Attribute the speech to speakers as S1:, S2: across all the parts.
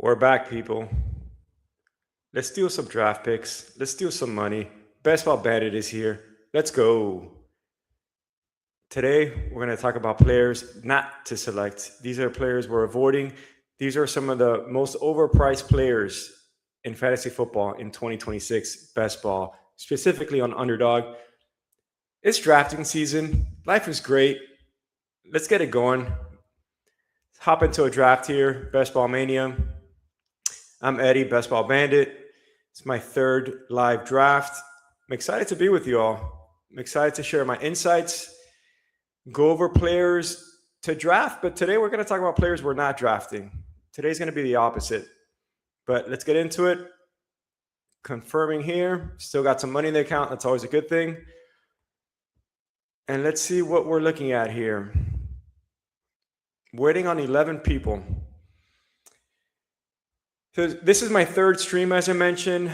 S1: We're back, people. Let's steal some draft picks. Let's steal some money. Best Ball Bandit is here. Let's go. Today, we're going to talk about players not to select. These are players we're avoiding. These are some of the most overpriced players in fantasy football in 2026 Best Ball, specifically on Underdog. It's drafting season. Life is great. Let's get it going. Hop into a draft here, Best Ball Mania. I'm Eddie, Best Ball Bandit. It's my third live draft. I'm excited to be with you all. I'm excited to share my insights, go over players to draft, but today we're going to talk about players we're not drafting. Today's going to be the opposite. But let's get into it. Confirming here. Still got some money in the account. That's always a good thing. And let's see what we're looking at here. Waiting on 11 people. So this is my third stream, as I mentioned.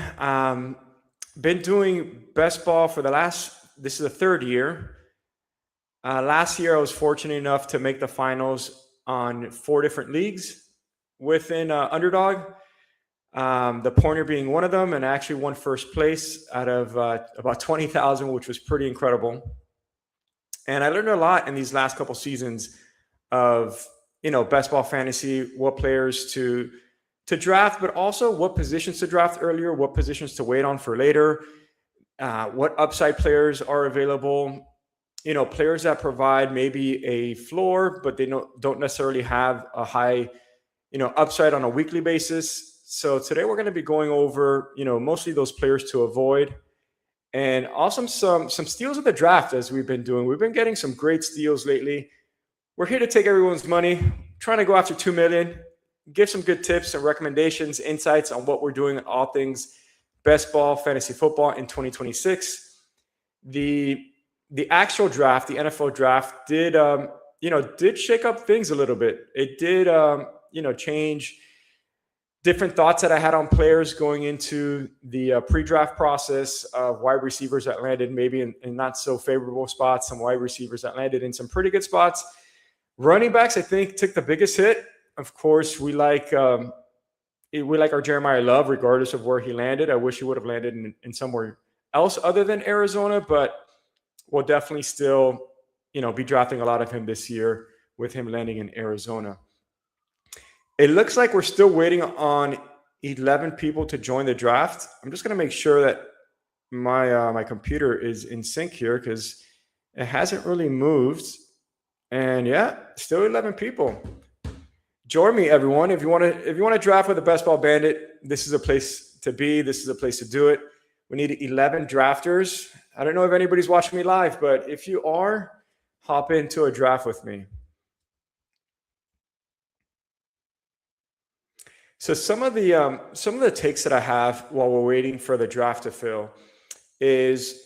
S1: Been doing Best Ball for this is the third year. Last year, I was fortunate enough to make the finals on 4 different leagues within Underdog. The Pointer being one of them, and I actually won first place out of about 20,000, which was pretty incredible. And I learned a lot in these last couple seasons of, Best Ball Fantasy, what players to draft, but also what positions to draft earlier, what positions to wait on for later, what upside players are available, players that provide maybe a floor, but they don't necessarily have a high, upside on a weekly basis. So today we're going to be going over, mostly those players to avoid, and also some steals of the draft as we've been doing. We've been getting some great steals lately. We're here to take everyone's money, trying to go after 2 million. Give some good tips and recommendations, insights on what we're doing in all things Best Ball Fantasy Football in 2026. The actual draft, the NFL draft, did shake up things a little bit. It did, change different thoughts that I had on players going into the pre-draft process of wide receivers that landed maybe in not so favorable spots, some wide receivers that landed in some pretty good spots. Running backs, I think, took the biggest hit. Of course, we like our Jeremiah Love, regardless of where he landed. I wish he would have landed in somewhere else other than Arizona, but we'll definitely still, be drafting a lot of him this year with him landing in Arizona. It looks like we're still waiting on 11 people to join the draft. I'm just going to make sure that my computer is in sync here because it hasn't really moved. And yeah, still 11 people. Join me, everyone. If you want to draft with the Best Ball Bandit, this is a place to be. This is a place to do it. We need 11 drafters. I don't know if anybody's watching me live, but if you are, hop into a draft with me. So some of the takes that I have while we're waiting for the draft to fill is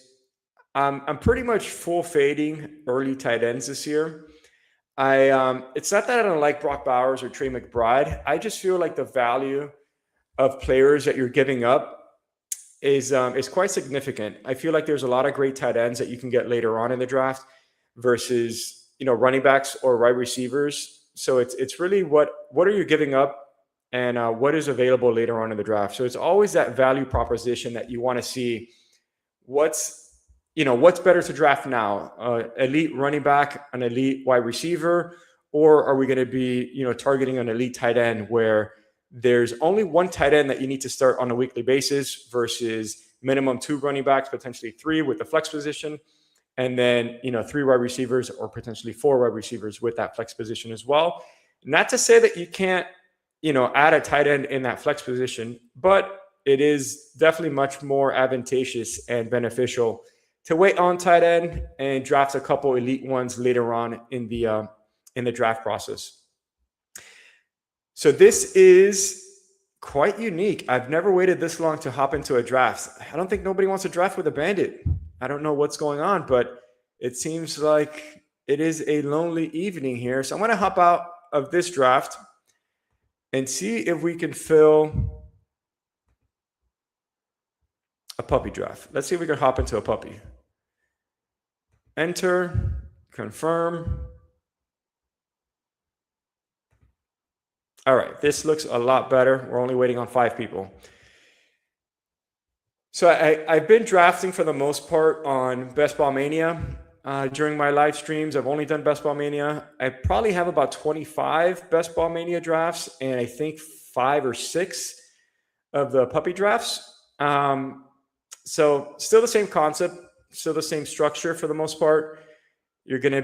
S1: I'm pretty much full fading early tight ends this year. It's not that I don't like Brock Bowers or Trey McBride. I just feel like the value of players that you're giving up is quite significant. I feel like there's a lot of great tight ends that you can get later on in the draft versus running backs or wide receivers. So it's really what are you giving up and what is available later on in the draft. So it's always that value proposition that you want to see. What's better to draft now? Elite running back, an elite wide receiver, or are we going to be, targeting an elite tight end where there's only one tight end that you need to start on a weekly basis versus minimum 2 running backs, potentially 3 with the flex position, and then, 3 wide receivers or potentially 4 wide receivers with that flex position as well. Not to say that you can't, add a tight end in that flex position, but it is definitely much more advantageous and beneficial to wait on tight end and draft a couple elite ones later on in the draft process. So this is quite unique. I've never waited this long to hop into a draft. I don't think nobody wants to draft with a bandit. I don't know what's going on, but it seems like it is a lonely evening here. So I'm going to hop out of this draft and see if we can fill a puppy draft. Let's see if we can hop into a puppy. Enter, confirm. All right, this looks a lot better. We're only waiting on 5 people. So I've been drafting for the most part on Best Ball Mania during my live streams. I've only done Best Ball Mania. I probably have about 25 Best Ball Mania drafts, and I think 5 or 6 of the puppy drafts. So still the same concept, still the same structure for the most part. You're going to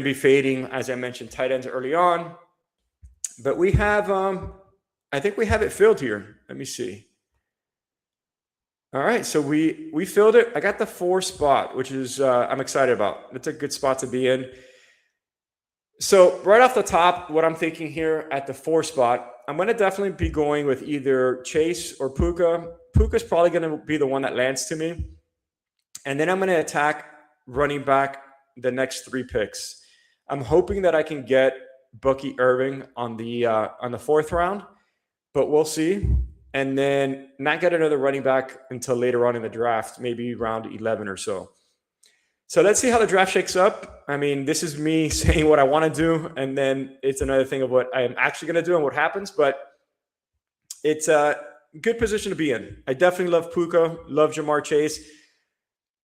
S1: be fading, as I mentioned, tight ends early on. But we have, I think we have it filled here. Let me see. All right, so we filled it. I got the 4 spot, which is I'm excited about. It's a good spot to be in. So right off the top, what I'm thinking here at the 4 spot, I'm going to definitely be going with either Chase or Puka. Puka's probably going to be the one that lands to me. And then I'm going to attack running back the next 3 picks. I'm hoping that I can get Bucky Irving on the 4th round, but we'll see. And then not get another running back until later on in the draft, maybe round 11 or so. So let's see how the draft shakes up. I mean, this is me saying what I want to do, and then it's another thing of what I am actually going to do and what happens. But it's a good position to be in. I definitely love Puka, love Ja'Marr Chase.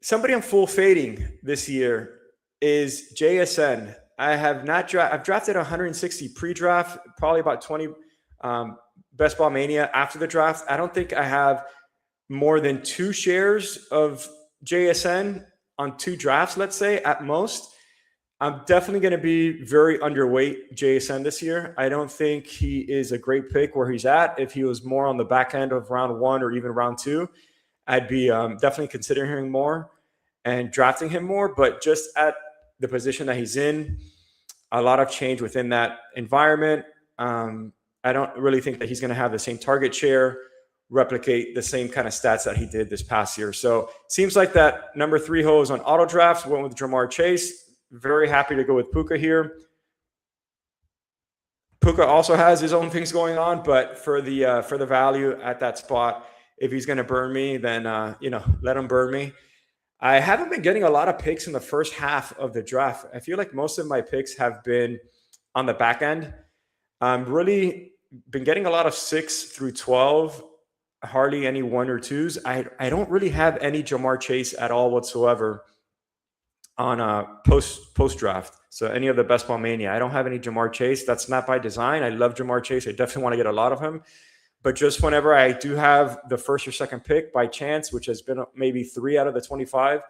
S1: Somebody I'm full fading this year is JSN. I've drafted 160 pre-draft, probably about 20 Best Ball Mania after the draft. I don't think I have more than 2 shares of JSN on 2 drafts, let's say, at most. I'm definitely going to be very underweight JSN this year. I don't think he is a great pick where he's at. If he was more on the back end of round 1 or even round 2, I'd be definitely considering more and drafting him more. But just at the position that he's in, a lot of change within that environment. I don't really think that he's going to have the same target share, replicate the same kind of stats that he did this past year. So seems like that number 3 hose on auto drafts went with Ja'Marr Chase. Very happy to go with Puka here. Puka also has his own things going on, but for the value at that spot, if he's going to burn me, then let him burn me. I haven't been getting a lot of picks in the first half of the draft. I feel like most of my picks have been on the back end. I'm really been getting a lot of 6 through 12, hardly any 1 or 2s. I don't really have any Ja'Marr Chase at all whatsoever on a post draft. So any of the Best Ball Mania, I don't have any Ja'Marr Chase. That's not by design. I love Ja'Marr Chase. I definitely want to get a lot of him. But just whenever I do have the first or second pick by chance, which has been maybe 3 out of the 25,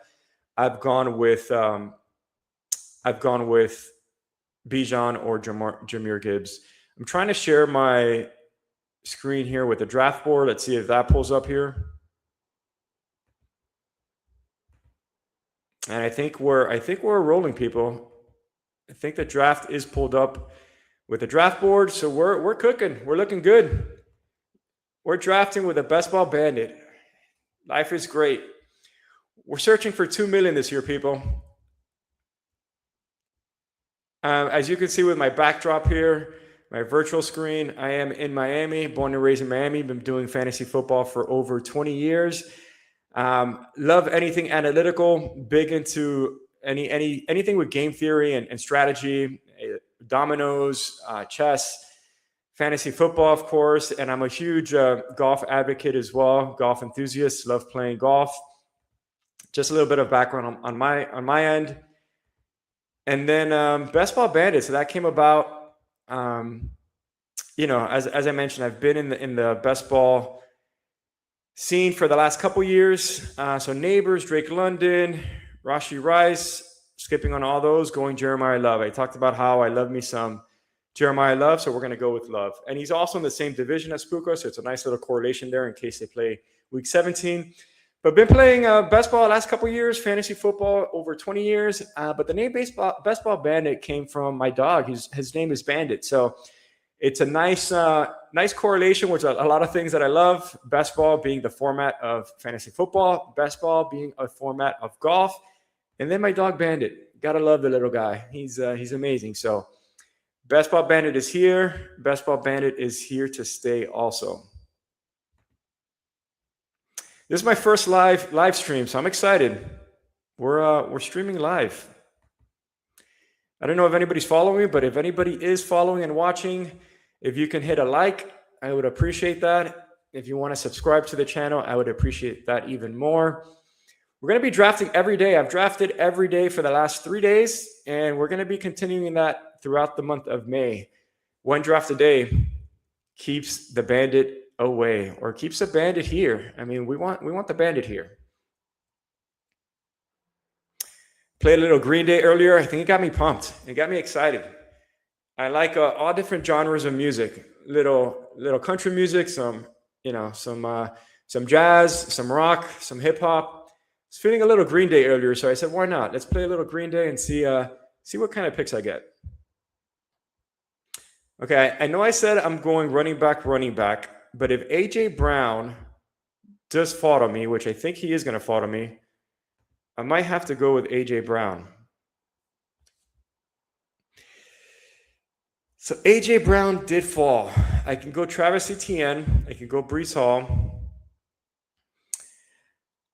S1: I've gone with Bijan or Jahmyr Gibbs. I'm trying to share my screen here with the draft board. Let's see if that pulls up here. And I think we're rolling, people. I think the draft is pulled up with the draft board, so we're cooking. We're looking good. We're drafting with a Best Ball Bandit. Life is great. We're searching for 2 million this year, people. As you can see with my backdrop here, my virtual screen, I am in Miami, born and raised in Miami. Been doing fantasy football for over 20 years. Love anything analytical, big into anything with game theory and strategy, dominoes, chess, fantasy football, of course. And I'm a huge golf advocate as well, golf enthusiast, love playing golf. Just a little bit of background on my end. And then Best Ball Bandit. So that came about, as I mentioned, I've been in the best ball scene for the last couple years. So Neighbors, Drake London, Rashee Rice, skipping on all those, going Jeremiah Love. I talked about how I love me some Jeremiah Love, so we're going to go with Love. And he's also in the same division as Puka, so it's a nice little correlation there in case they play Week 17. But been playing best ball the last couple years, fantasy football over 20 years. But the name Best Ball Bandit came from my dog. His name is Bandit. So it's a nice correlation with a lot of things that I love. Best ball being the format of fantasy football, best ball being a format of golf, and then my dog Bandit. Gotta love the little guy. He's amazing. So Best Ball Bandit is here. Best Ball Bandit is here to stay also. This is my first live stream, so I'm excited. We're streaming live. I don't know if anybody's following me, but if anybody is following and watching, if you can hit a like, I would appreciate that. If you want to subscribe to the channel, I would appreciate that even more. We're going to be drafting every day. I've drafted every day for the last 3 days, and we're going to be continuing that throughout the month of May. One draft a day keeps the bandit away, or keeps the bandit here. I mean, we want the bandit here. Played a little Green Day earlier. I think it got me pumped. It got me excited. I like all different genres of music. Little country music, some jazz, some rock, some hip hop. I was feeling a little Green Day earlier, so I said, why not? Let's play a little Green Day and see what kind of picks I get. Okay, I know I said I'm going running back, but if AJ Brown does fall to me, which I think he is going to fall to me, I might have to go with AJ Brown. So AJ Brown did fall. I can go Travis Etienne. I can go Breece Hall.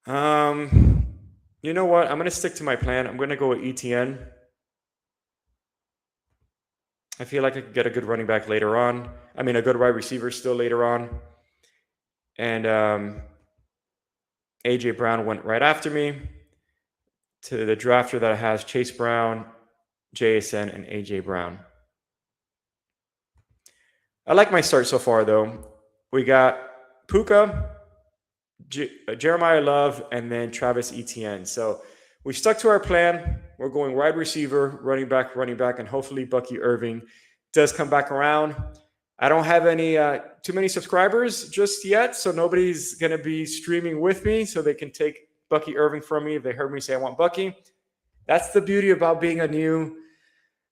S1: You know what? I'm going to stick to my plan. I'm going to go with Etienne. I feel like I could get a good running back later on. I mean, a good wide receiver still later on. And AJ Brown went right after me to the drafter that has Chase Brown, JSN, and AJ Brown. I like my start so far, though. We got Puka, Jeremiah Love, and then Travis Etienne. So we stuck to our plan. We're going wide receiver, running back, and hopefully Bucky Irving does come back around. I don't have any too many subscribers just yet, so nobody's going to be streaming with me, so they can take Bucky Irving from me if they heard me say I want Bucky. That's the beauty about being a new,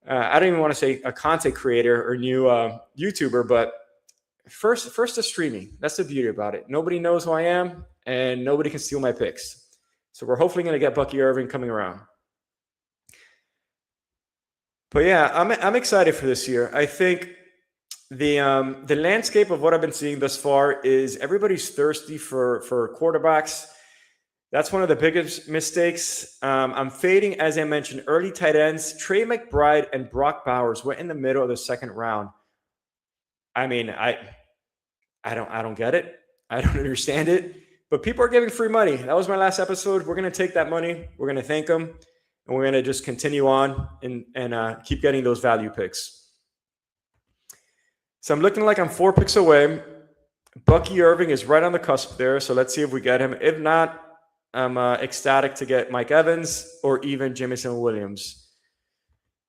S1: I don't even want to say a content creator or new YouTuber, but first to streaming. That's the beauty about it. Nobody knows who I am, and nobody can steal my picks. So we're hopefully going to get Bucky Irving coming around. But yeah, I'm excited for this year. I think the landscape of what I've been seeing thus far is everybody's thirsty for quarterbacks. That's one of the biggest mistakes. I'm fading, as I mentioned, early tight ends. Trey McBride and Brock Bowers went in the middle of the second round. I mean, I don't get it. I don't understand it. But people are giving free money. That was my last episode. We're going to take that money. We're going to thank them. And we're going to just continue on and keep getting those value picks. So I'm looking like I'm 4 picks away. Bucky Irving is right on the cusp there. So let's see if we get him. If not, I'm ecstatic to get Mike Evans or even Jameson Williams.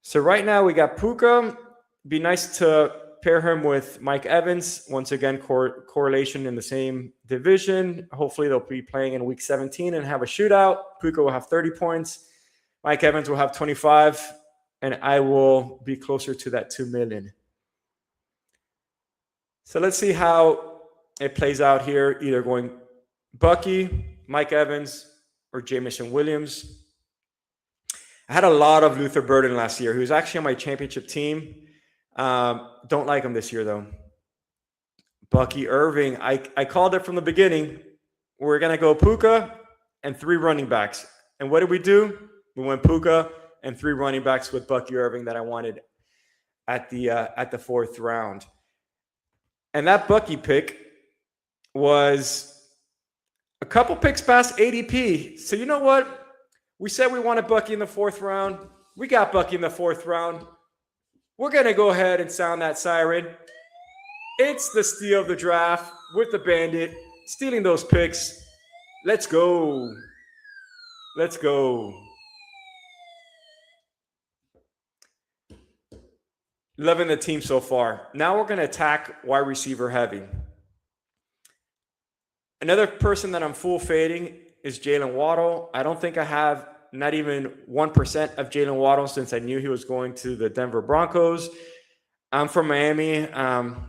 S1: So right now we got Puka. Be nice to pair him with Mike Evans. Once again, correlation in the same division. Hopefully they'll be playing in week 17 and have a shootout. Puka will have 30 points. Mike Evans will have 25. And I will be closer to that 2 million. So let's see how it plays out here. Either going Bucky, Mike Evans, or Jameson Williams. I had a lot of Luther Burden last year. He was actually on my championship team. Don't like him this year, though. Bucky Irving, I called it from the beginning. We're going to go Puka and 3 running backs. And what did we do? We went Puka and 3 running backs with Bucky Irving that I wanted at the 4th round. And that Bucky pick was a couple picks past ADP. So you know what? We said we wanted Bucky in the 4th round. We got Bucky in the 4th round. We're going to go ahead and sound that siren. It's the steal of the draft with the Bandit, stealing those picks. Let's go. Let's go. Loving the team so far. Now we're going to attack wide receiver heavy. Another person that I'm full fading is Jalen Waddle. I don't think I have not even 1% of Jalen Waddle since I knew he was going to the Denver Broncos. I'm from Miami,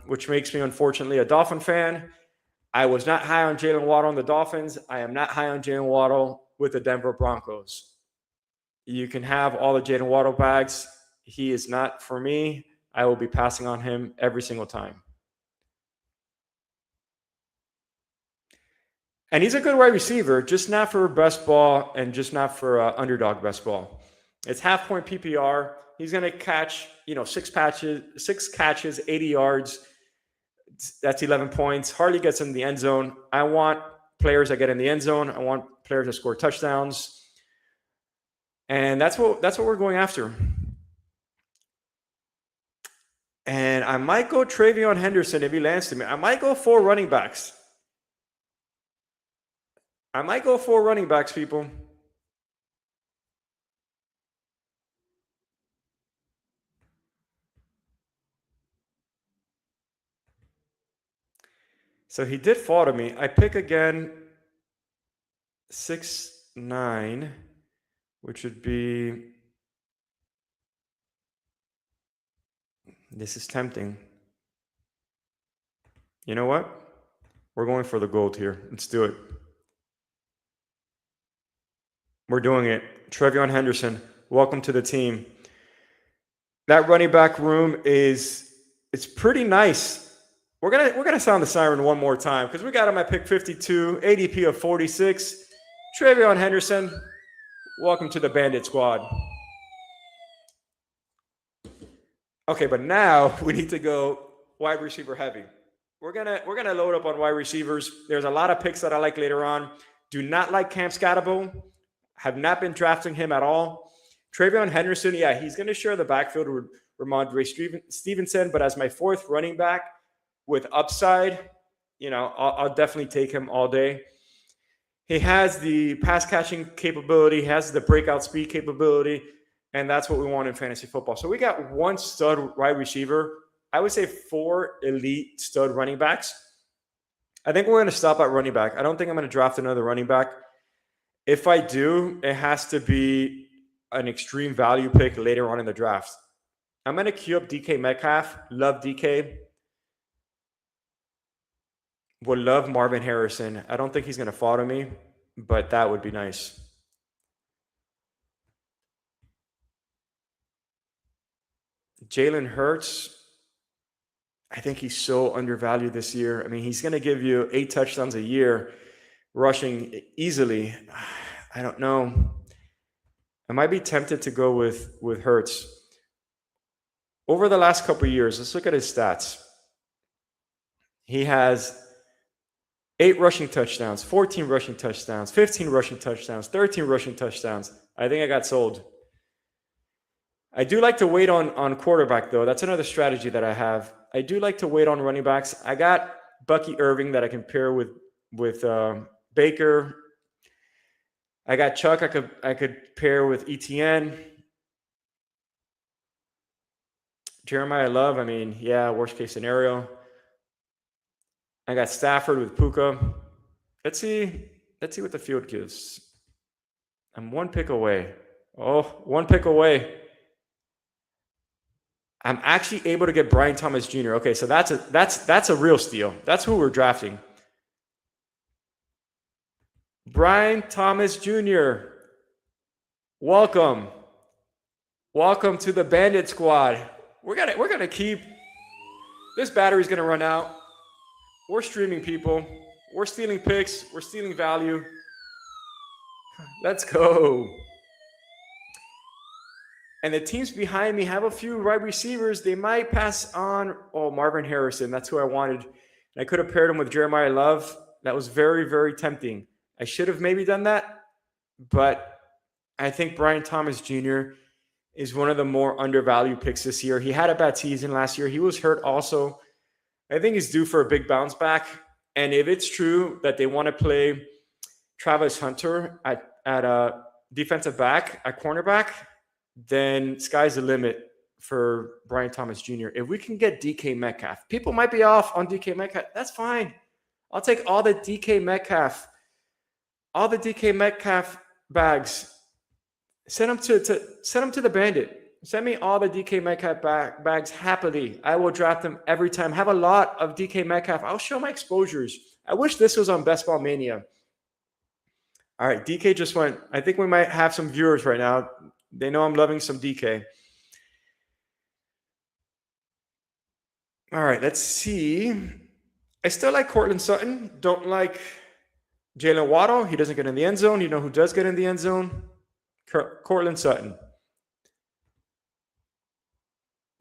S1: which makes me, unfortunately, a Dolphin fan. I was not high on Jalen Waddle on the Dolphins. I am not high on Jalen Waddle with the Denver Broncos. You can have all the Jalen Waddle bags. He is not for me. I will be passing on him every single time. And he's a good wide receiver, just not for best ball and just not for underdog best ball. It's half-point PPR. He's going to catch, 6 catches, 80 yards. That's 11 points. Hardly gets in the end zone. I want players that get in the end zone. I want players that score touchdowns. And that's what we're going after. And I might go Travion Henderson if he lands to me. I might go 4 running backs. People. So he did fall to me. I pick again 6-9, which would be... This is tempting. You know what? We're going for the gold here. Let's do it. We're doing it. Travion Henderson, welcome to the team. That running back room it's pretty nice. We're gonna sound the siren one more time because we got him at pick 52, ADP of 46. Travion Henderson, welcome to the Bandit Squad. Okay, but now we need to go wide receiver heavy. We're gonna load up on wide receivers. There's a lot of picks that I like later on. Do not like Cam Scatterbo. Have not been drafting him at all. Travion Henderson, yeah, he's gonna share the backfield with Ramondre Stevenson, but as my 4th running back with upside, I'll definitely take him all day. He has the pass catching capability, has the breakout speed capability, and that's what we want in fantasy football. So we got 1 stud wide receiver. I would say 4 elite stud running backs. I think we're going to stop at running back. I don't think I'm going to draft another running back. If I do, it has to be an extreme value pick later on in the draft. I'm going to queue up DK Metcalf. Love DK. Would love Marvin Harrison. I don't think he's going to fall to me, but that would be nice. Jalen Hurts, I think he's so undervalued this year. I mean, he's going to give you 8 touchdowns a year, rushing easily. I don't know. I might be tempted to go with Hurts. Over the last couple of years, let's look at his stats. He has 8 rushing touchdowns, 14 rushing touchdowns, 15 rushing touchdowns, 13 rushing touchdowns. I think I got sold. I do like to wait on quarterback, though. That's another strategy that I have. I do like to wait on running backs. I got Bucky Irving that I can pair with Baker. I got Chuck I could pair with ETN. Jeremiah Love, I mean, yeah, worst case scenario. I got Stafford with Puka. Let's see what the field gives. I'm 1 pick away. Oh, 1 pick away. I'm actually able to get Brian Thomas Jr. Okay, so that's a real steal. That's who we're drafting. Brian Thomas Jr. Welcome to the Bandit Squad. We're gonna keep this battery's gonna run out. We're streaming, people. We're stealing picks. We're stealing value. Let's go. And the teams behind me have a few wide receivers. They might pass on. Oh, Marvin Harrison. That's who I wanted. And I could have paired him with Jeremiah Love. That was very, very tempting. I should have maybe done that. But I think Brian Thomas Jr. is one of the more undervalued picks this year. He had a bad season last year. He was hurt also. I think he's due for a big bounce back. And if it's true that they want to play Travis Hunter at a defensive back, at cornerback, then sky's the limit for Brian Thomas Jr. If we can get DK Metcalf, people might be off on DK Metcalf. That's fine. I'll take all the DK Metcalf bags. Send them to the Bandit. Send me all the DK Metcalf bags happily. I will draft them every time. Have a lot of DK Metcalf. I'll show my exposures. I wish this was on Best Ball Mania. All right, DK just went. I think we might have some viewers right now. They know I'm loving some DK. All right, let's see. I still like Courtland Sutton. Don't like Jalen Waddle. He doesn't get in the end zone. You know who does get in the end zone? Courtland Sutton.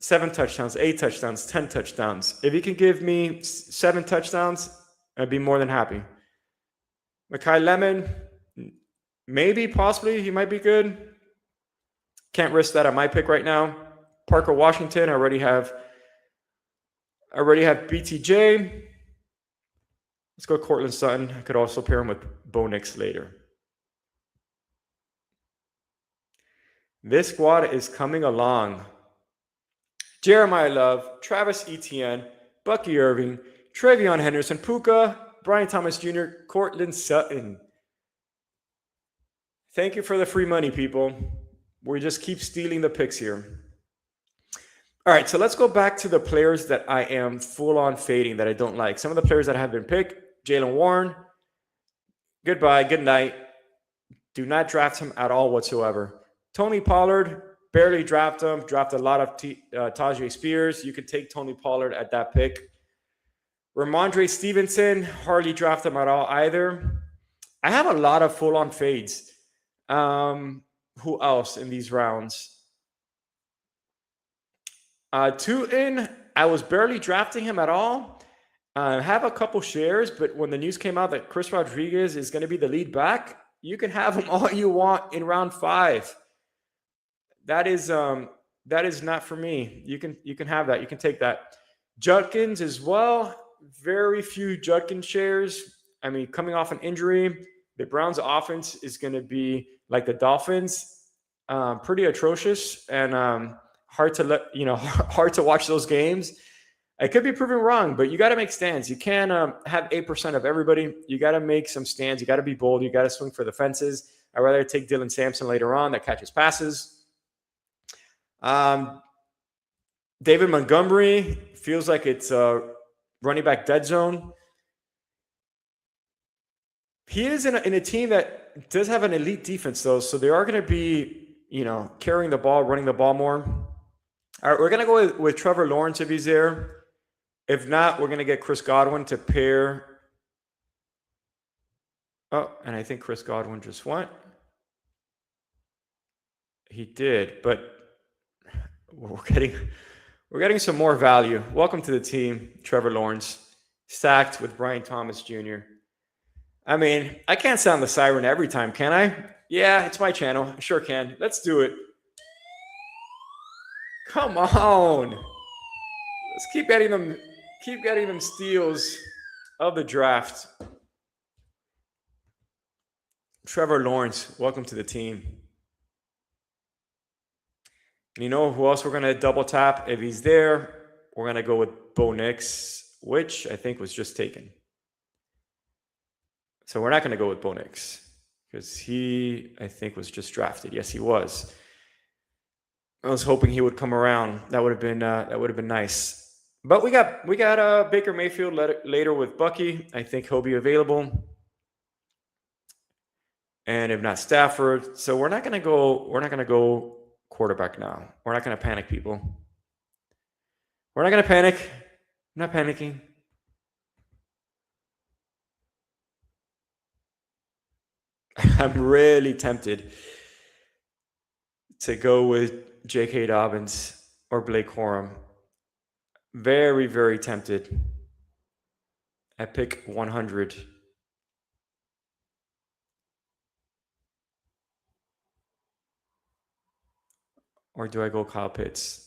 S1: 7 touchdowns, 8 touchdowns, 10 touchdowns. If he can give me 7 touchdowns, I'd be more than happy. Makai Lemon, maybe, possibly, he might be good. Can't risk that on my pick right now. Parker Washington, I already have BTJ. Let's go Cortland Sutton. I could also pair him with Bo Nix later. This squad is coming along. Jeremiah Love, Travis Etienne, Bucky Irving, Travion Henderson, Puka, Brian Thomas Jr., Cortland Sutton. Thank you for the free money, people. We just keep stealing the picks here. All right, so let's go back to the players that I am full-on fading, that I don't like. Some of the players that have been picked: Jaylen Warren, goodbye, good night. Do not draft him at all whatsoever. Tony Pollard, barely draft him. Draft a lot of Tajay Spears. You could take Tony Pollard at that pick. Ramondre Stevenson, hardly draft him at all either. I have a lot of full-on fades. Who else in these rounds? Tootin, I was barely drafting him at all. I have a couple shares, but when the news came out that Chris Rodriguez is going to be the lead back, you can have him all you want in round 5. That is not for me. You can have that. You can take that. Judkins as well. Very few Judkins shares. I mean, coming off an injury, the Browns' offense is going to be like the Dolphins, pretty atrocious and hard to watch those games. I could be proven wrong, but you got to make stands. You can't have 8% of everybody. You got to make some stands. You got to be bold. You got to swing for the fences. I'd rather take Dylan Sampson later on that catches passes. David Montgomery feels like it's a running back dead zone. He is in a team that does have an elite defense, though, so they are going to be, carrying the ball, running the ball more. All right, we're going to go with Trevor Lawrence if he's there. If not, we're going to get Chris Godwin to pair. Oh, and I think Chris Godwin just went. He did, but we're getting some more value. Welcome to the team, Trevor Lawrence, stacked with Brian Thomas Jr. I mean, I can't sound the siren every time, can I? Yeah, it's my channel. I sure can. Let's do it. Come on. Let's keep getting them steals of the draft. Trevor Lawrence, welcome to the team. And you know who else we're going to double tap? If he's there, we're going to go with Bo Nix, which I think was just taken. So we're not going to go with Bo Nix because he, I think, was just drafted. Yes, he was. I was hoping he would come around. That would have been nice. But we got Baker Mayfield later with Bucky. I think he'll be available. And if not, Stafford. So we're not going to go quarterback now. We're not going to panic, people. We're not going to panic. I'm not panicking. I'm really tempted to go with J.K. Dobbins or Blake Corum. Very, very tempted. I pick 100. Or do I go Kyle Pitts?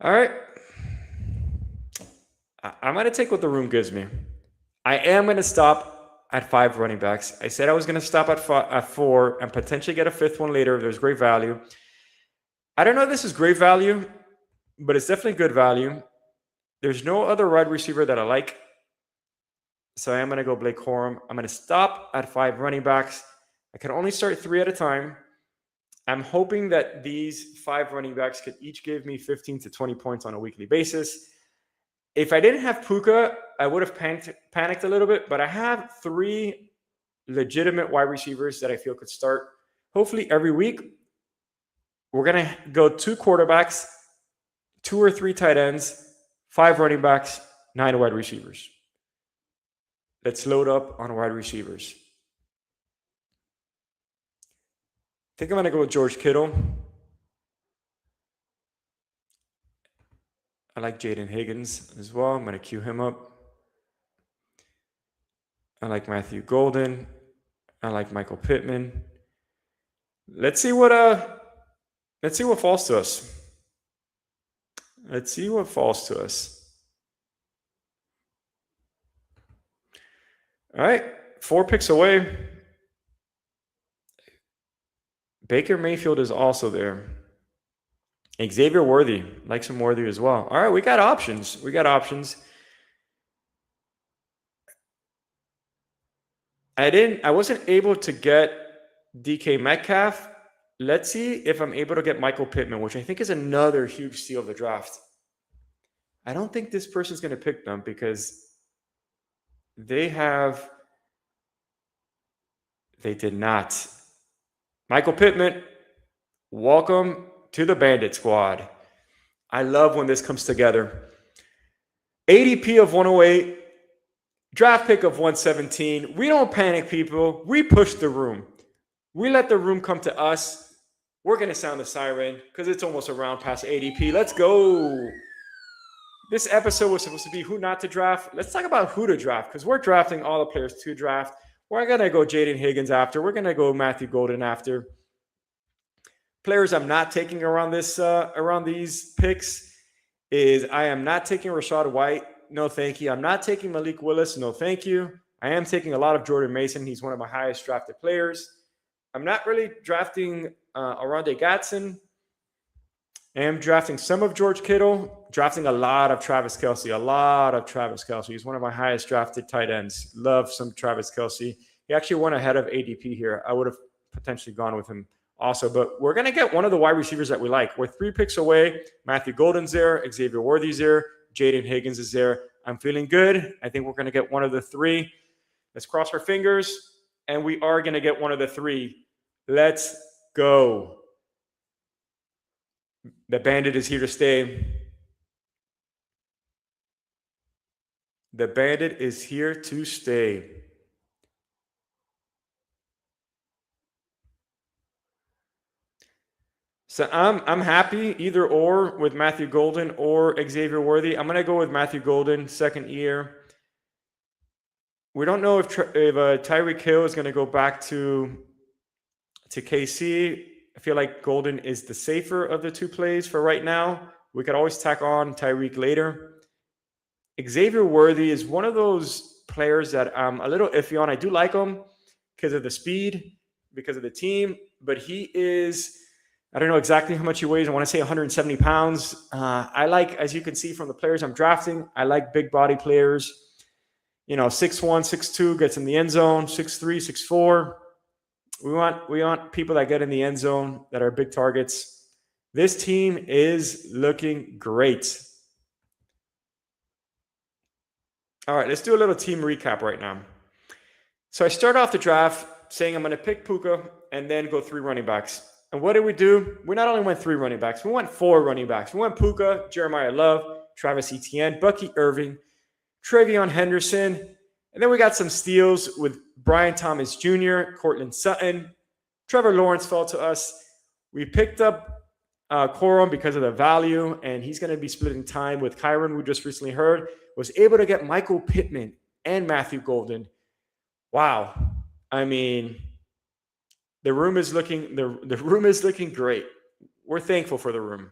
S1: All right. I'm going to take what the room gives me. I am going to stop at 5 running backs. I said I was going to stop at 4 and potentially get a 5th one later if there's great value. I don't know if this is great value, but it's definitely good value. There's no other wide receiver that I like. So I am going to go Blake Corum. I'm going to stop at 5 running backs. I can only start 3 at a time. I'm hoping that these 5 running backs could each give me 15 to 20 points on a weekly basis. If I didn't have Puka, I would have panicked a little bit, but I have 3 legitimate wide receivers that I feel could start hopefully every week. We're going to go 2 quarterbacks, 2 or 3 tight ends, 5 running backs, 9 wide receivers. Let's load up on wide receivers. I think I'm going to go with George Kittle. I like Jaden Higgins as well. I'm going to queue him up. I like Matthew Golden. I like Michael Pittman. Let's see what falls to us. Let's see what falls to us. All right, 4 picks away. Baker Mayfield is also there. Xavier Worthy, like some Worthy as well. All right, we got options. I wasn't able to get DK Metcalf. Let's see if I'm able to get Michael Pittman, which I think is another huge steal of the draft. I don't think this person's going to pick them because they did not. Michael Pittman, welcome to the Bandit Squad. I love when this comes together. ADP of 108, draft pick of 117. We don't panic, people. We push the room. We let the room come to us. We're going to sound the siren because it's almost around past ADP. Let's go. This episode was supposed to be who not to draft. Let's talk about who to draft because we're drafting all the players to draft. We're going to go Jaden Higgins after. We're going to go Matthew Golden after. Players I'm not taking around these picks is I am not taking Rachaad White. No, thank you. I'm not taking Malik Willis. No, thank you. I am taking a lot of Jordan Mason. He's one of my highest drafted players. I'm not really drafting Oronde Gadsden. I am drafting some of George Kittle, drafting a lot of Travis Kelce. He's one of my highest drafted tight ends. Love some Travis Kelce. He actually went ahead of ADP here. I would have potentially gone with him also, but we're going to get one of the wide receivers that we like. We're 3 picks away. Matthew Golden's there. Xavier Worthy's there. Jaden Higgins is there. I'm feeling good. I think we're going to get one of the 3. Let's cross our fingers, and we are going to get one of the 3. Let's go. The Bandit is here to stay. The Bandit is here to stay. So I'm happy either or with Matthew Golden or Xavier Worthy. I'm going to go with Matthew Golden, second year. We don't know if Tyreek Hill is going to go back to KC. I feel like Golden is the safer of the 2 plays for right now. We could always tack on Tyreek later. Xavier Worthy is one of those players that I'm a little iffy on. I do like him because of the speed, because of the team, but he is, I don't know exactly how much he weighs. I want to say 170 pounds. I like, as you can see from the players I'm drafting, I like big body players. 6'1", 6'2", gets in the end zone, 6'3", 6'4". We want people that get in the end zone that are big targets. This team is looking great. All right, let's do a little team recap right now. So I start off the draft saying I'm going to pick Puka and then go 3 running backs. And what did we do? We not only went 3 running backs, we went 4 running backs. We went Puka, Jeremiah Love, Travis Etienne, Bucky Irving, Travion Henderson. And then we got some steals with Brian Thomas Jr., Cortland Sutton. Trevor Lawrence fell to us. We picked up Corum because of the value, and he's going to be splitting time with Kyron, we just recently heard. Was able to get Michael Pittman and Matthew Golden. Wow. I mean, the room is looking great. We're thankful for the room.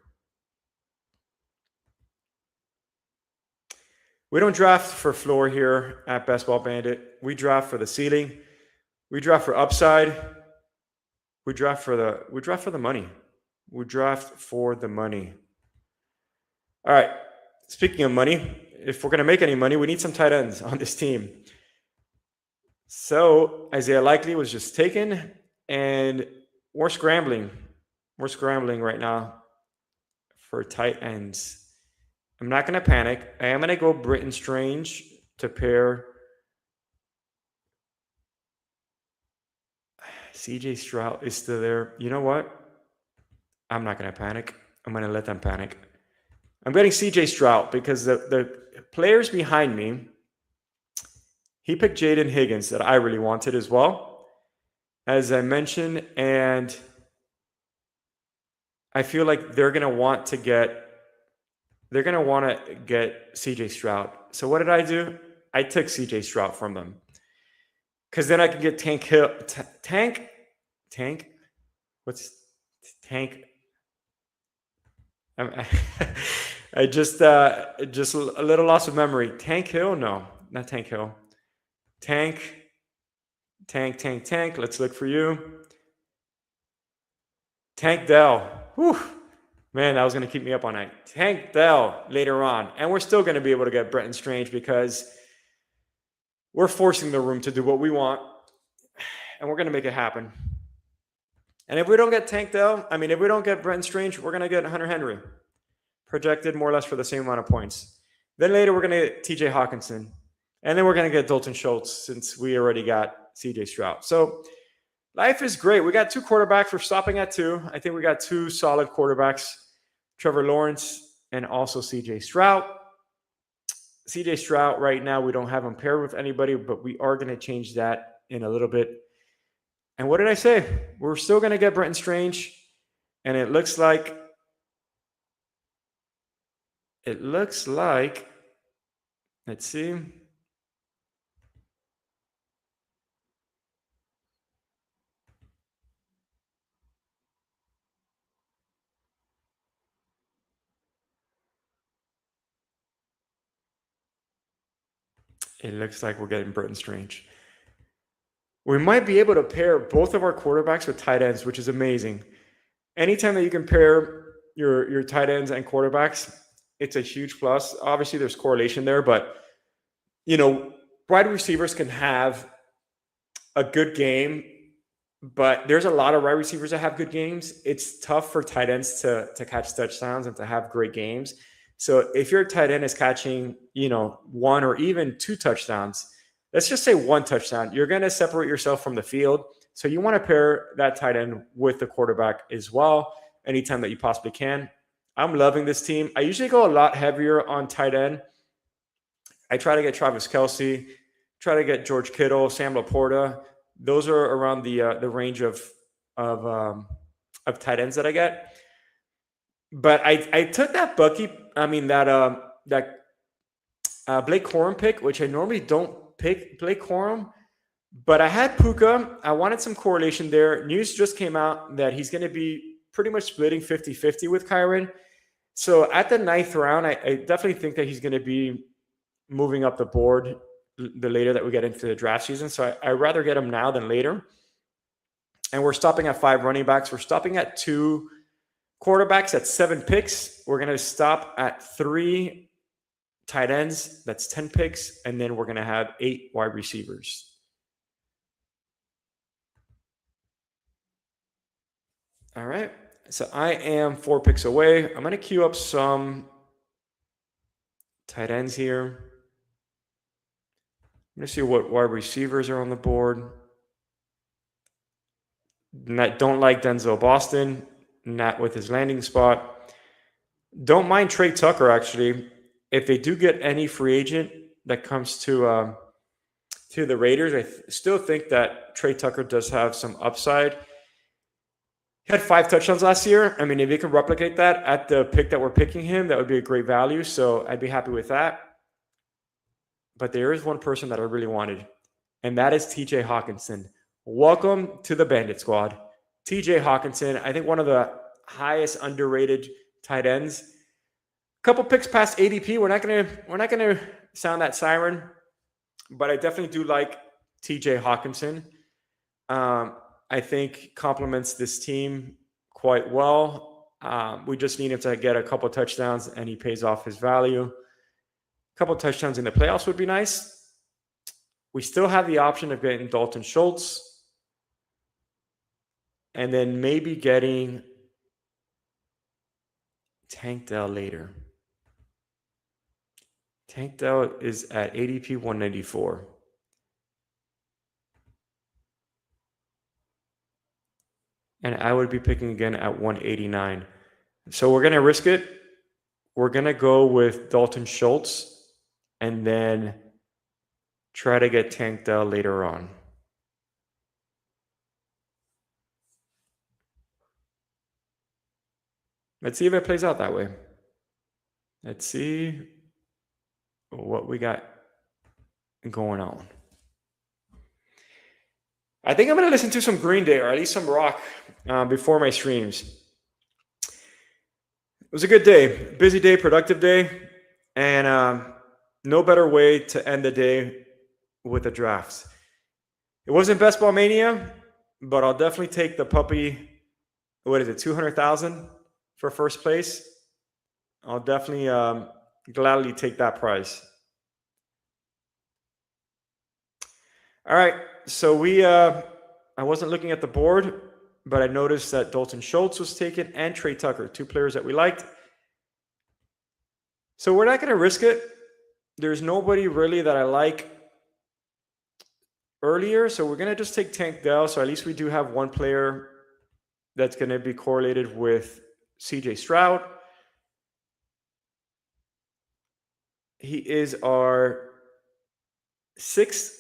S1: We don't draft for floor here at Best Ball Bandit. We draft for the ceiling. We draft for upside. We draft for the money. We draft for the money. All right. Speaking of money, if we're going to make any money, we need some tight ends on this team. So Isaiah Likely was just taken, and we're scrambling. We're scrambling right now for tight ends. I'm not going to panic. I am going to go Britton Strange to pair CJ Stroud is still there. You know what? I'm not going to panic. I'm going to let them panic. I'm getting CJ Stroud because the players behind me, He picked Jaden Higgins that I really wanted as well, as I mentioned, and I feel like they're gonna want to get CJ Stroud. So what did I do? I took CJ Stroud from them because then I could get Tank Hill. Tank. What's Tank? I just a little loss of memory. Tank Hill? No, not Tank Hill. Tank. Let's look for you. Tank Dell. Whew. Man, that was going to keep me up all night. Tank Dell later on. And we're still going to be able to get Brenton Strange because we're forcing the room to do what we want. And we're going to make it happen. And if we don't get Tank Dell, if we don't get Brenton Strange, we're going to get Hunter Henry. Projected more or less for the same amount of points. Then later, we're going to get TJ Hawkinson. And then we're going to get Dalton Schultz since we already got CJ Stroud. So life is great. We got 2 quarterbacks. We're stopping at 2. I think we got 2 solid quarterbacks, Trevor Lawrence and also CJ Stroud. CJ Stroud right now, we don't have him paired with anybody, but we are going to change that in a little bit. And what did I say? We're still going to get Brenton Strange. And it looks like, let's see. It looks like we're getting Brenton Strange. We might be able to pair both of our quarterbacks with tight ends, which is amazing. Anytime that you can pair your tight ends and quarterbacks, it's a huge plus. Obviously, there's correlation there, but wide receivers can have a good game, but there's a lot of wide receivers that have good games. It's tough for tight ends to catch touchdowns and to have great games. So if your tight end is catching, 1 or even 2 touchdowns, let's just say 1 touchdown, you're going to separate yourself from the field. So you want to pair that tight end with the quarterback as well, anytime that you possibly can. I'm loving this team. I usually go a lot heavier on tight end. I try to get Travis Kelce, try to get George Kittle, Sam Laporta. Those are around the range of tight ends that I get. But I took that Blake Corum pick, which I normally don't pick Blake Corum, but I had Puka. I wanted some correlation there. News just came out that he's going to be pretty much splitting 50-50 with Kyren. So at the 9th round, I definitely think that he's going to be moving up the board the later that we get into the draft season. So I'd rather get him now than later. And we're stopping at 5 running backs. We're stopping at 2 quarterbacks at 7 picks. We're going to stop at 3 tight ends. That's 10 picks. And then we're going to have 8 wide receivers. All right. So I am 4 picks away. I'm going to queue up some tight ends here. I'm going to see what wide receivers are on the board. Don't like Denzel Boston. Not with his landing spot. Don't mind Trey Tucker, actually. If they do get any free agent that comes to the Raiders, I still think that Trey Tucker does have some upside. He had 5 touchdowns last year. If they can replicate that at the pick that we're picking him, that would be a great value. So I'd be happy with that. But there is one person that I really wanted, and that is TJ Hawkinson. Welcome to the Bandit Squad. TJ Hawkinson, I think one of the highest underrated tight ends. A couple picks past ADP. We're not gonna sound that siren, but I definitely do like TJ Hawkinson. I think complements this team quite well. We just need him to get a couple touchdowns, and he pays off his value. A couple touchdowns in the playoffs would be nice. We still have the option of getting Dalton Schultz. And then maybe getting Tank Dell later. Tank Dell is at ADP 194. And I would be picking again at 189. So we're going to risk it. We're going to go with Dalton Schultz. And then try to get Tank Dell later on. Let's see if it plays out that way. Let's see what we got going on. I think I'm going to listen to some Green Day, or at least some rock, before my streams. It was a good day, busy day, productive day, and no better way to end the day with the drafts. It wasn't Best Ball Mania, but I'll definitely take the puppy. What is it, 200,000 for first place? I'll definitely gladly take that prize. All right, so I wasn't looking at the board, but I noticed that Dalton Schultz was taken and Trey Tucker, two players that we liked. So we're not going to risk it. There's nobody really that I like earlier, so we're going to just take Tank Dell. So at least we do have one player that's going to be correlated with CJ Stroud. He is our 6th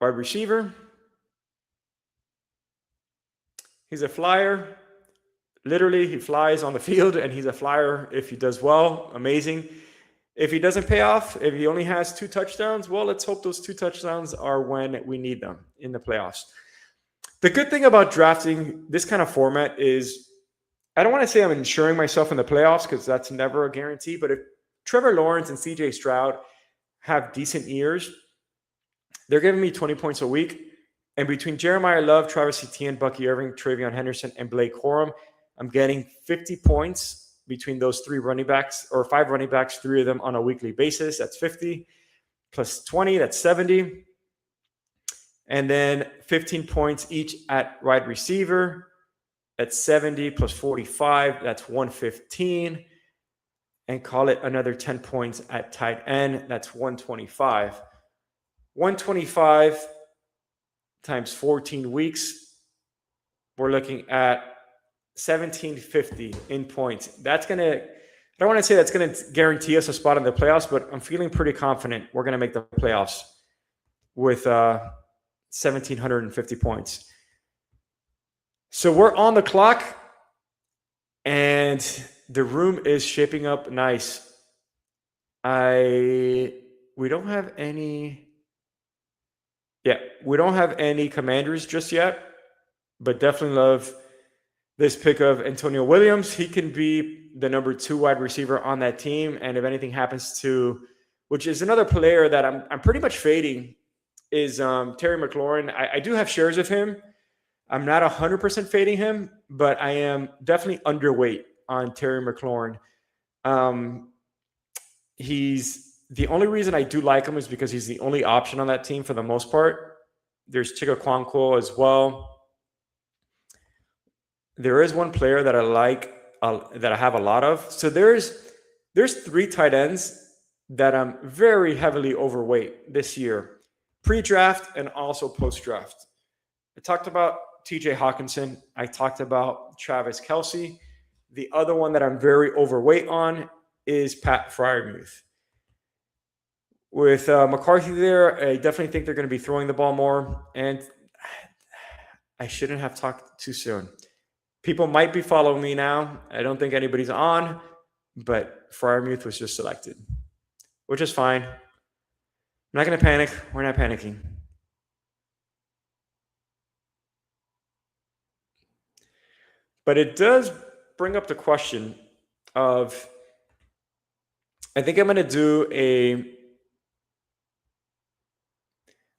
S1: wide receiver. He's a flyer. Literally, he flies on the field, and he's a flyer if he does well. Amazing. If he doesn't pay off, if he only has 2 touchdowns, well, let's hope those 2 touchdowns are when we need them in the playoffs. The good thing about drafting this kind of format is, I don't want to say I'm insuring myself in the playoffs because that's never a guarantee, but if Trevor Lawrence and CJ Stroud have decent years, they're giving me 20 points a week. And between Jeremiah Love, Travis Etienne, Bucky Irving, Travion Henderson, and Blake Corum, I'm getting 50 points between those 3 running backs, or 5 running backs, 3 of them on a weekly basis. That's 50 plus 20, that's 70. And then 15 points each at wide receiver. That's 70 plus 45, that's 115. And call it another 10 points at tight end, that's 125. 125 times 14 weeks, we're looking at 1,750 in points. That's going to, I don't want to say that's going to guarantee us a spot in the playoffs, but I'm feeling pretty confident we're going to make the playoffs with 1,750 points. So we're on the clock, and the room is shaping up nice. We don't have any Commanders just yet, but definitely love this pick of Antonio Williams. He can be the number 2 wide receiver on that team. And if anything happens to, which is another player that I'm pretty much fading, is Terry McLaurin. I do have shares of him. I'm not 100% fading him, but I am definitely underweight on Terry McLaurin. He's the only reason I do like him is because he's the only option on that team for the most part. There's Chigaquanko as well. There is one player that I like, that I have a lot of. So there's 3 tight ends that I'm very heavily overweight this year, pre-draft and also post-draft. I talked about TJ Hawkinson. I talked about Travis Kelce. The other one that I'm very overweight on is Pat Freiermuth. With McCarthy there, I definitely think they're going to be throwing the ball more. And I shouldn't have talked too soon. People might be following me now. I don't think anybody's on, but Freiermuth was just selected, which is fine. I'm not going to panic. We're not panicking. But it does bring up the question of, I think I'm going to do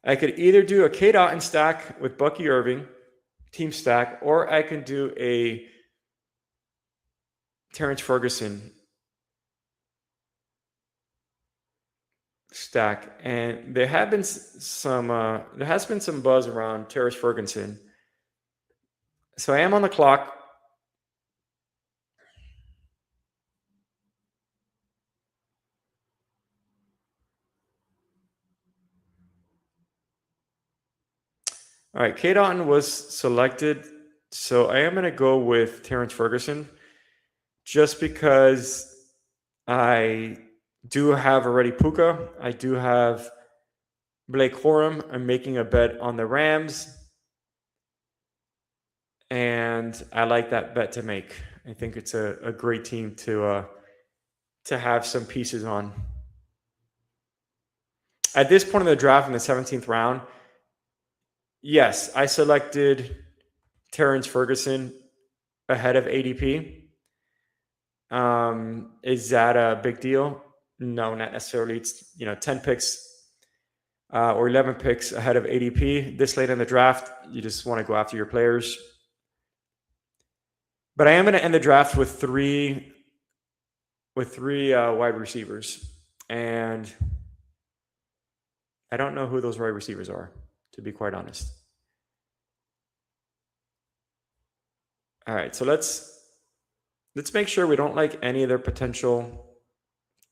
S1: I could either do a Cade Otton stack with Bucky Irving, team stack, or I can do a Terrence Ferguson stack. And there has been some buzz around Terrence Ferguson. So I am on the clock. All right, Cade Otton was selected, so I am going to go with Terrence Ferguson just because I do have already Puka. I do have Blake Corum, I'm making a bet on the Rams. And I like that bet to make. I think it's a great team to have some pieces on. At this point in the draft, in the 17th round, yes, I selected Terrence Ferguson ahead of ADP. Is that a big deal? No, not necessarily. It's 10 picks or 11 picks ahead of ADP this late in the draft. You just want to go after your players. But I am going to end the draft with three wide receivers, and I don't know who those wide receivers are, to be quite honest. All right, so let's make sure we don't like any of their potential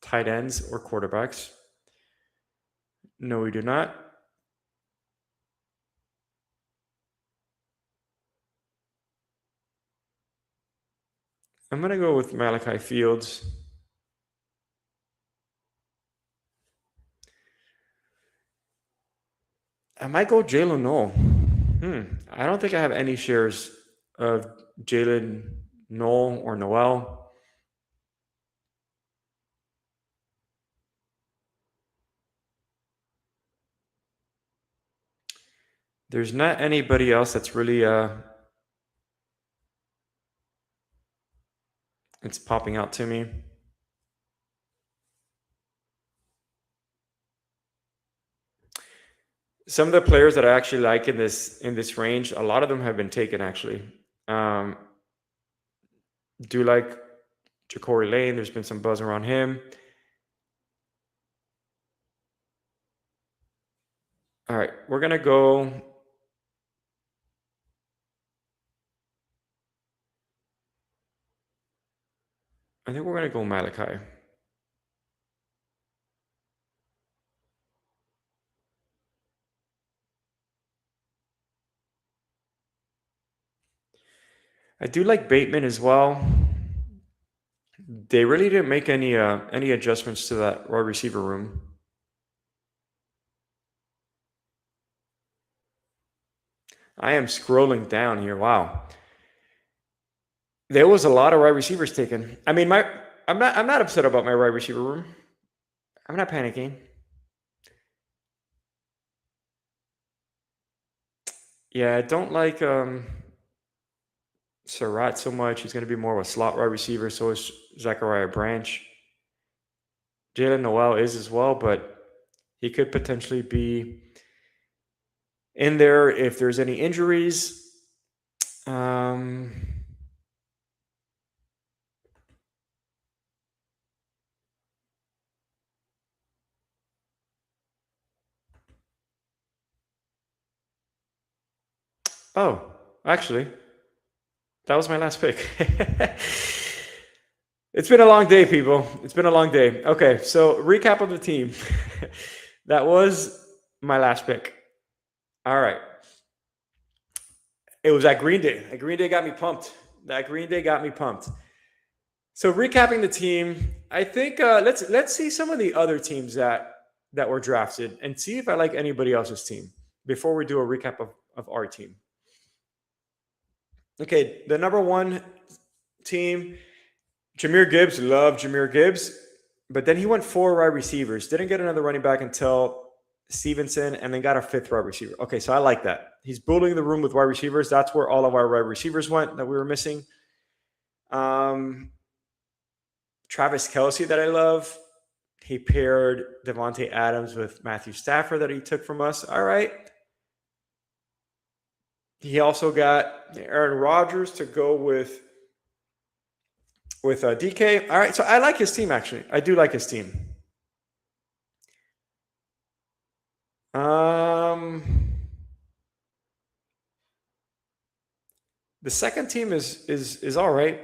S1: tight ends or quarterbacks. No, we do not. I'm going to go with Malachi Fields. I might go Jalen Noel. I don't think I have any shares of Jalen Noel or Noel. There's not anybody else that's really it's popping out to me. Some of the players that I actually like in this range, a lot of them have been taken actually. Do like Ja'Cory Lane. There's been some buzz around him. All right, we're gonna go. I think we're gonna go Malachi. I do like Bateman as well. They really didn't make any adjustments to that wide receiver room. I am scrolling down here. Wow. There was a lot of wide receivers taken. I mean, I'm not upset about my wide receiver room. I'm not panicking. Yeah, I don't like Surratt so much. He's going to be more of a slot wide receiver. So is Zachariah Branch. Jalen Noel is as well, but he could potentially be in there if there's any injuries. Oh, actually, that was my last pick. It's been a long day, people. It's been a long day. Okay, so recap of the team. That was my last pick. All right. It was that Green Day. That Green Day got me pumped. So recapping the team, I think let's see some of the other teams that were drafted and see if I like anybody else's team before we do a recap of our team. Okay, the number one team, Jahmyr Gibbs. Love Jahmyr Gibbs, but then he went 4 wide receivers. Didn't get another running back until Stevenson, and then got a 5th wide receiver. Okay, so I like that. He's building the room with wide receivers. That's where all of our wide receivers went that we were missing. Travis Kelce that I love. He paired Devontae Adams with Matthew Stafford that he took from us. All right. He also got Aaron Rodgers to go with DK. All right, so I like his team, actually. I do like his team. The second team is all right.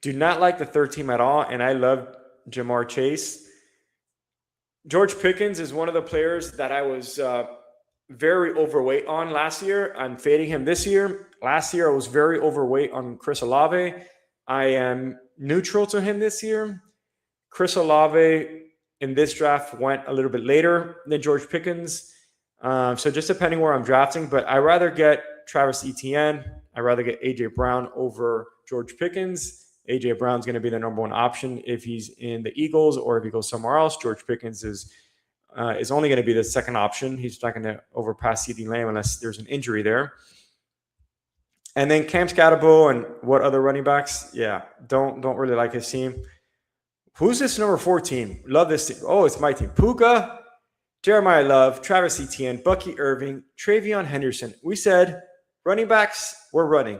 S1: Do not like the third team at all, and I love Jamar Chase. George Pickens is one of the players that I was very overweight on last year. I'm fading him this year. Last year, I was very overweight on Chris Olave. I am neutral to him this year. Chris Olave in this draft went a little bit later than George Pickens. So just depending where I'm drafting, but I rather get Travis Etienne. I rather get AJ Brown over George Pickens. AJ Brown's going to be the number one option if he's in the Eagles, or if he goes somewhere else. George Pickens is only going to be the second option. He's not going to overpass CeeDee Lamb unless there's an injury there. And then Cam Scatterbo and what other running backs? Yeah, don't really like his team. Who's this number 4 team? Love this team. Oh, it's my team. Puka, Jeremiah Love, Travis Etienne, Bucky Irving, Travion Henderson. We said running backs, we're running.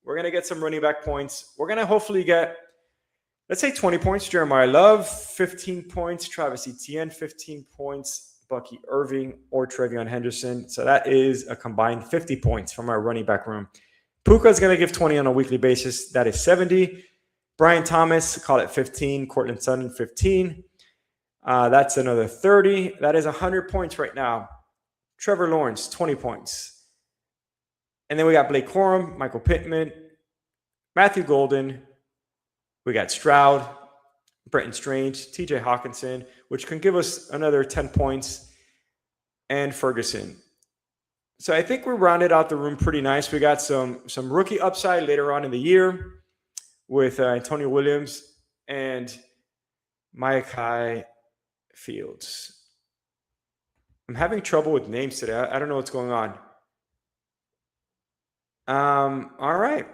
S1: We're going to get some running back points. We're going to hopefully get, let's say 20 points, Jeremiah Love, 15 points, Travis Etienne, 15 points, Bucky Irving or Travion Henderson. So that is a combined 50 points from our running back room. Puka is going to give 20 on a weekly basis. That is 70. Brian Thomas, call it 15. Cortland Sutton, 15. That's another 30. That is 100 points right now. Trevor Lawrence, 20 points. And then we got Blake Corum, Michael Pittman, Matthew Golden. We got Stroud, Brenton Strange, TJ Hawkinson, which can give us another 10 points, and Ferguson. So I think we rounded out the room pretty nice. We got some rookie upside later on in the year with Antonio Williams and Micah Fields. I'm having trouble with names today. I don't know what's going on. All right.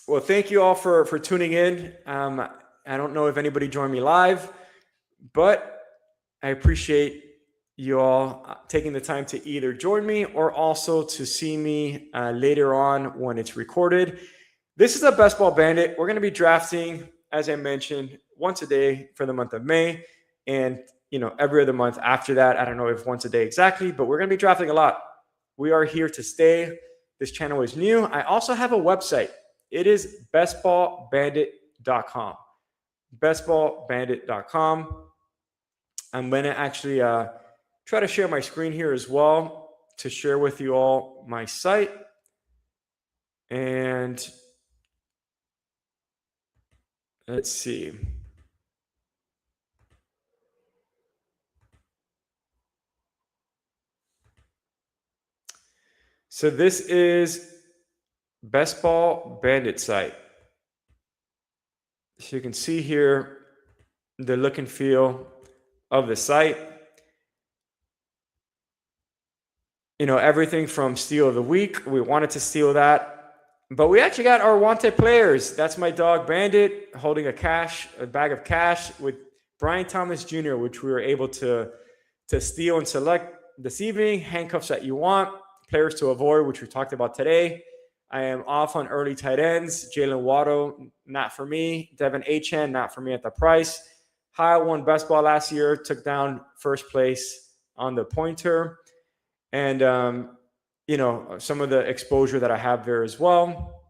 S1: Well, thank you all for tuning in. I don't know if anybody joined me live, but I appreciate you all taking the time to either join me or also to see me later on when it's recorded. This is a Best Ball Bandit. We're going to be drafting, as I mentioned, once a day for the month of May, and every other month after that. I don't know if once a day exactly, but we're going to be drafting a lot. We are here to stay. This channel is new. I also have a website. It is bestballbandit.com. bestballbandit.com. I'm going to actually try to share my screen here as well to share with you all my site. And let's see. So this is Best Ball Bandit site. So you can see here the look and feel of the site. Everything from Steal of the Week. We wanted to steal that. But we actually got our wanted players. That's my dog Bandit holding a bag of cash with Brian Thomas Jr., which we were able to steal and select this evening. Handcuffs that you want. Players to avoid, which we talked about today. I am off on early tight ends. Jalen Waddle, not for me. Devin Achane, not for me at the price. High won best ball last year, took down first place on the pointer. And, some of the exposure that I have there as well.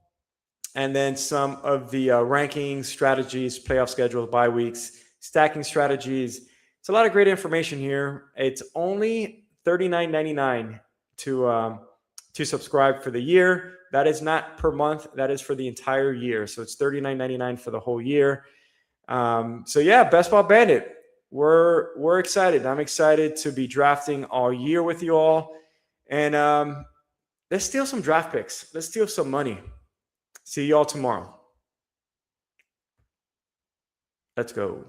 S1: And then some of the rankings, strategies, playoff schedules, bye weeks, stacking strategies. It's a lot of great information here. It's only $39.99 to subscribe for the year. That is not per month. That is for the entire year. So it's $39.99 for the whole year. So yeah, Best Ball Bandit. We're excited. I'm excited to be drafting all year with you all. And let's steal some draft picks. Let's steal some money. See you all tomorrow. Let's go.